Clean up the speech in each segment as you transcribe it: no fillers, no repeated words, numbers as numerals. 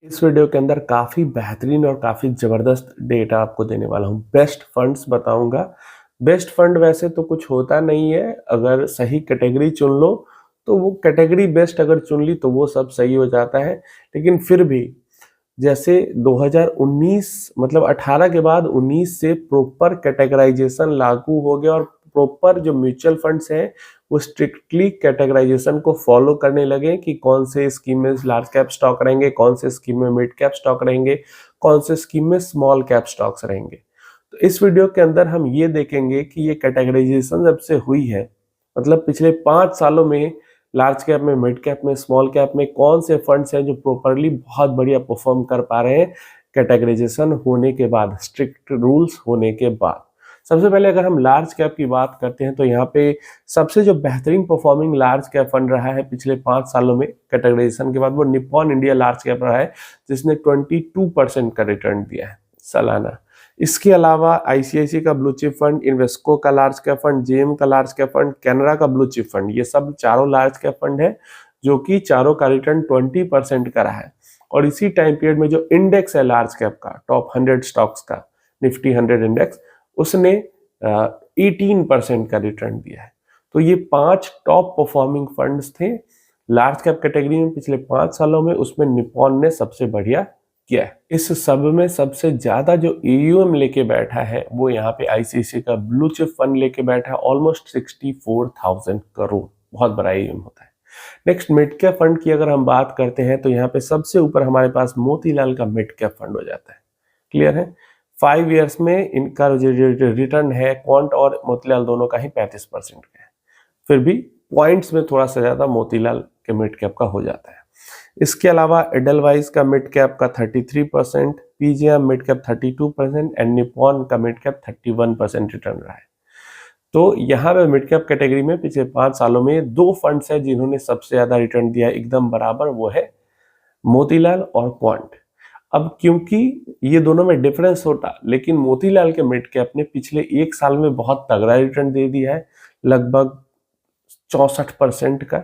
इस वीडियो के अंदर काफ़ी बेहतरीन और काफ़ी ज़बरदस्त डेटा आपको देने वाला हूँ। बेस्ट फंड्स बताऊँगा। बेस्ट फंड वैसे तो कुछ होता नहीं है, अगर सही कैटेगरी चुन लो, तो वो कैटेगरी बेस्ट अगर चुन ली तो वो सब सही हो जाता है। लेकिन फिर भी जैसे 2019 मतलब 18 के बाद 19 से प्रॉपर कैटेगराइजेशन लागू हो गया और प्रॉपर जो म्यूचुअल फंड्स हैं वो स्ट्रिक्टली कैटेगराइजेशन को फॉलो करने लगे कि कौन से स्कीम में लार्ज कैप स्टॉक रहेंगे, कौन से स्कीम में मिड कैप स्टॉक रहेंगे, कौन से स्कीम में स्मॉल कैप स्टॉक्स रहेंगे। तो इस वीडियो के अंदर हम ये देखेंगे कि ये कैटेगराइजेशन जब से हुई है, मतलब पिछले 5 सालों में लार्ज कैप में, मिड कैप में, स्मॉल कैप में कौन से फंड्स हैं जो प्रॉपरली बहुत बढ़िया परफॉर्म कर पा रहे हैं कैटेगराइजेशन होने के बाद, स्ट्रिक्ट रूल्स होने के बाद। सबसे पहले अगर हम लार्ज कैप की बात करते हैं तो यहाँ पे सबसे जो बेहतरीन परफॉर्मिंग लार्ज कैप फंड रहा है पिछले 5 सालों में कैटेगराइजेशन के बाद, वो निप्पॉन इंडिया लार्ज कैप रहा है, जिसने 22% का रिटर्न दिया है सालाना। इसके अलावा आईसीआईसी का ब्लू चिप फंड, इन्वेस्को का लार्ज कैप फंड, जेएम का लार्ज कैप फंड, कैनरा का ब्लू चिप फंड, ये सब चारों लार्ज कैप फंड है जो कि चारों का रिटर्न 20% का रहा है। और इसी टाइम पीरियड में जो इंडेक्स है लार्ज कैप का, टॉप 100 स्टॉक्स का, निफ्टी 100 इंडेक्स, उसने 18% का रिटर्न दिया है। तो ये 5 टॉप परफॉर्मिंग फंड्स थे लार्ज कैप कैटेगरी में पिछले 5 सालों में, उसमें निप्पॉन ने सबसे बढ़िया किया है। इस सब में सबसे ज्यादा जो एयूएम लेके बैठा है वो यहाँ पे आईसीआईसीआई का ब्लू चिप फंड लेके बैठा है, ऑलमोस्ट 64,000 करोड़, बहुत बड़ा एयूएम होता है। नेक्स्ट मिड कैप फंड की अगर हम बात करते हैं तो यहाँ पे सबसे ऊपर हमारे पास मोतीलाल का मिड कैप फंड हो जाता है। क्लियर है? 5 ईयर्स में इनका रिटर्न है क्वांट और मोतीलाल दोनों का ही 35% का है। फिर भी पॉइंट्स में थोड़ा सा ज्यादा मोतीलाल के मिड कैप का हो जाता है। इसके अलावा एडलवाइज का मिड कैप का 33%, PGM mid cap 32% and Nippon का मिड कैप 31% रिटर्न रहा है। तो यहाँ पे मिड कैप कैटेगरी में पिछले 5 सालों में 2 फंड्स है जिन्होंने सबसे ज्यादा रिटर्न दिया एकदम बराबर, वो है मोतीलाल और क्वांट। अब क्योंकि ये दोनों में डिफरेंस होता, लेकिन मोतीलाल के मिड कैप ने पिछले 1 साल में बहुत तगड़ा रिटर्न दे दिया है, लगभग 64% का।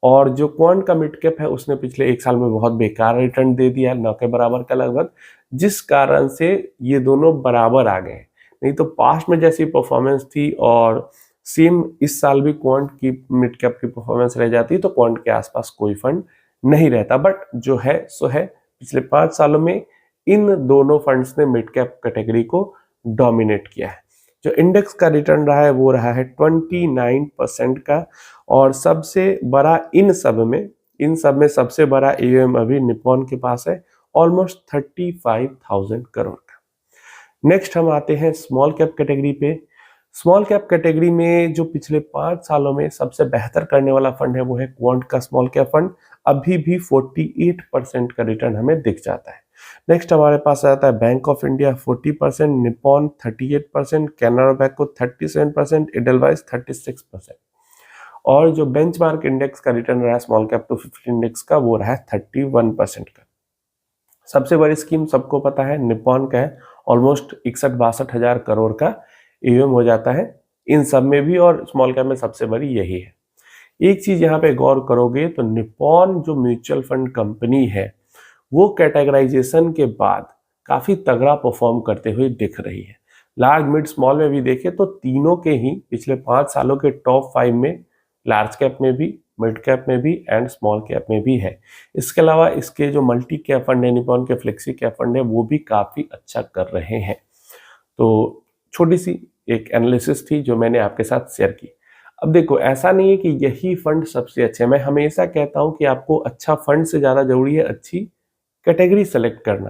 और जो क्वांट का मिड कैप है उसने पिछले 1 साल में बहुत बेकार रिटर्न दे दिया है, 9 के बराबर का लगभग, जिस कारण से ये दोनों बराबर आ गए। नहीं तो पास्ट में जैसी परफॉर्मेंस थी और सेम इस साल भी क्वांट की मिड कैप की परफॉर्मेंस रह जाती तो क्वांट के आसपास कोई फंड नहीं रहता। बट जो है सो है, पिछले 5 सालों में इन दोनों फंड्स ने मिड कैप कैटेगरी को डोमिनेट किया है। जो इंडेक्स का रिटर्न रहा है वो रहा है 29% का। और सबसे बड़ा इन सब में सबसे बड़ा एयूएम अभी निप्पॉन के पास है, ऑलमोस्ट 35,000 करोड़ का। नेक्स्ट हम आते हैं स्मॉल कैप कैटेगरी पे। स्मॉल कैप कैटेगरी में जो पिछले 5 सालों में सबसे बेहतर करने वाला फंड है वो है क्वांट का स्मॉल कैप फंड, अभी भी 48% का रिटर्न हमें दिख जाता है। नेक्स्ट हमारे पास आता है bank of India 40%, Nippon 38%, Canara bank को 37%, एडलवाइज 36%। और जो बेंचमार्क इंडेक्स का रिटर्न रहा है स्मॉल कैप टू 50 इंडेक्स का, वो रहा है 31% का। सबसे बड़ी स्कीम सबको पता है निप्पॉन का है, ऑलमोस्ट 61-62 हजार करोड़ का एयूएम हो जाता है इन सब में भी, और स्मॉल कैप में सबसे बड़ी यही है। एक चीज यहाँ पे गौर करोगे तो निप्पॉन जो म्यूचुअल फंड कंपनी है वो कैटेगराइजेशन के बाद काफी तगड़ा परफॉर्म करते हुए दिख रही है। लार्ज मिड स्मॉल में भी देखे तो तीनों के ही पिछले 5 सालों के टॉप 5 में, लार्ज कैप में भी, मिड कैप में भी एंड स्मॉल कैप में भी है। इसके अलावा इसके जो मल्टी कैप फंड है, निप्पॉन के फ्लेक्सी कैप फंड है, वो भी काफी अच्छा कर रहे हैं। तो छोटी सी एक एनालिसिस थी जो मैंने आपके साथ शेयर की। अब देखो, ऐसा नहीं है कि यही फंड सबसे अच्छे, मैं हमेशा कहता हूं कि आपको अच्छा फंड से ज्यादा जरूरी है अच्छी कैटेगरी सेलेक्ट करना,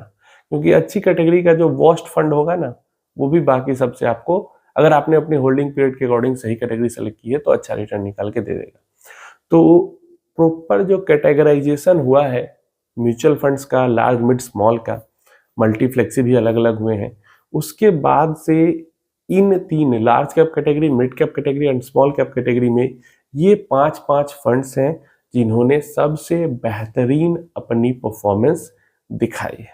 क्योंकि अच्छी कैटेगरी का जो वर्स्ट फंड होगा ना, वो भी बाकी सबसे आपको, अगर आपने अपने होल्डिंग पीरियड के अकॉर्डिंग सही कैटेगरी सेलेक्ट की है तो अच्छा रिटर्न निकाल के दे देगा। तो प्रॉपर जो कैटेगराइजेशन हुआ है म्यूचुअल फंड्स का, लार्ज मिड स्मॉल का, मल्टी फ्लेक्सी भी अलग अलग हुए हैं, उसके बाद से इन 3 large cap category, mid cap category and small cap category में ये 5 फंड्स हैं जिन्होंने सबसे बेहतरीन अपनी परफॉर्मेंस दिखाई है।